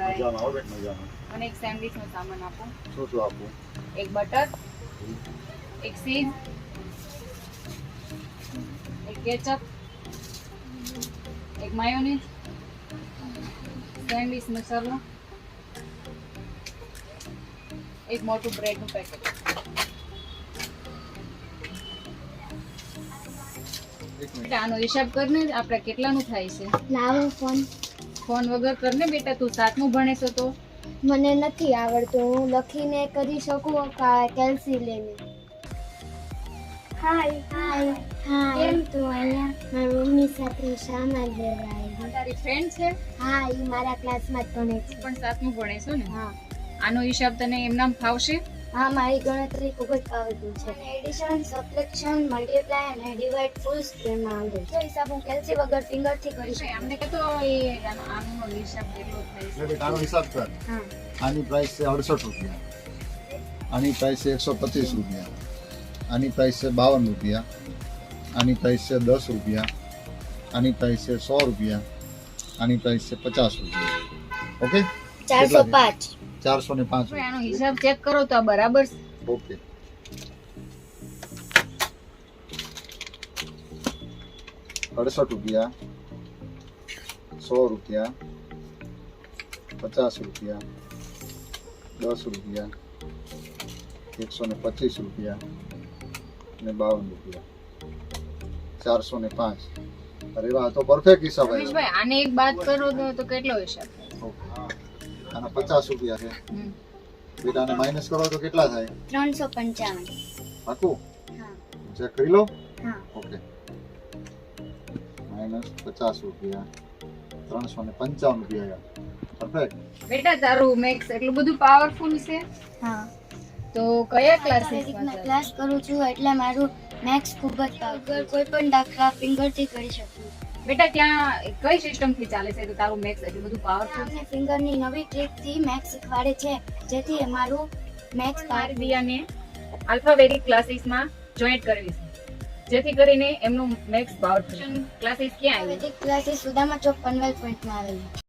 By. મજામાં આવો બેન, મજામાં. મને એક સેન્ડવિચ નો સામાન આપો. શું આપું? એક બટર, એક ચીઝ, એક કેચઅપ, એક માયોનીઝ, સેન્ડવિચ મસાલો, એક મોટું બ્રેડ નું પેકેટ. એક મિનિટ. આનો હિસાબ કરને આપણે કેટલાનું થાય છે. લાવો ફોન. ફોન વગર કરને બેટા, તું 7મું ભણે છો તો. મને નથી આવડતું, હું લખીને કરી શકું કે કેલ્સી લઈને. હાય હાય હાય. કેમ તું અહીંયા? મારી મમ્મી સાથે સામાન લેવા આવી. તારી ફ્રેન્ડ છે હા, ઈ મારા ક્લાસમાં જ ભણે છે. પણ 7મું ભણે છો ને. હા આનો હિસાબ તને એમનામ ફાવશે? હા, મારી ગણતરી ખૂબ જ આવડતું છે. એડિશન, સબટ્રેક્શન, મલ્ટીપ્લાય અને ડિવાઇડ ફૂલ સ્ક્રીનમાં આવડે છે. હિસાબ હું કેલ્સી વગર ફિંગરથી કરી શકું. અમને કહેતો એ આનો હિસાબ કેટલો થાય એટલે છે. બેટા આનો હિસાબ કર. હા. આની પ્રાઇસ છે 68 રૂપિયા, આની પ્રાઇસ છે 125 રૂપિયા, આની પ્રાઇસ છે 52 રૂપિયા, આની પ્રાઇસ છે 10 રૂપિયા, આની પ્રાઇસ છે 100 રૂપિયા, આની પ્રાઇસ છે 50 રૂપિયા. ઓકે, 405. 405 તો આનો હિસાબ ચેક કરો તો આ બરાબર છે. ઓકે. ₹68, 100 રૂપિયા, 50 રૂપિયા, 10 રૂપિયા, 125 રૂપિયા અને 52 રૂપિયા, 405. અરે વાહ, તો પરફેક્ટ હિસાબ આવ્યો. રમેશભાઈ આને એક બાદ કરો તો કેટલો હિસાબ થાય? ઓકે. આના 50 રૂપિયા છે. હમ. બેટા આને માઇનસ કરો તો કેટલા થાય? 355. પાકું? હા ચેક કરી લો. હા. ઓકે. -50 રૂપિયા, 355 રૂપિયા. પરફેક્ટ. બેટા તારું મેક્સ એટલું બધું પાવરફુલ છે હા. તો કયા ક્લાસીસમાં ક્લાસીસમાં ક્લાસ કરું છું એટલે મારું મેથ્સ ખૂબ જ પાવર. કોઈ પણ દાખલા ફિંગરથી કરી શકું. બેટા ત્યાં કઈ સિસ્ટમ થી ચાલે છે તો તારું મેક્સ એટલું બધું પાવરફુલ છે? અમને ફિંગરની નવી ટ્રીકથી મેથ્સ શીખવાડે છે જેથી અમારું મેથ્સ મારી દિયાને આલ્ફાબેટિક ક્લાસીસમાં જોઈન્ટ કરવી છે જેથી કરીને એમનું મેક્સ પાવરફુલ. ક્લાસીસ ક્યાં આવી? ક્લાસીસ સુદામા ચોક પનવેલ પોઈન્ટમાં આવેલું.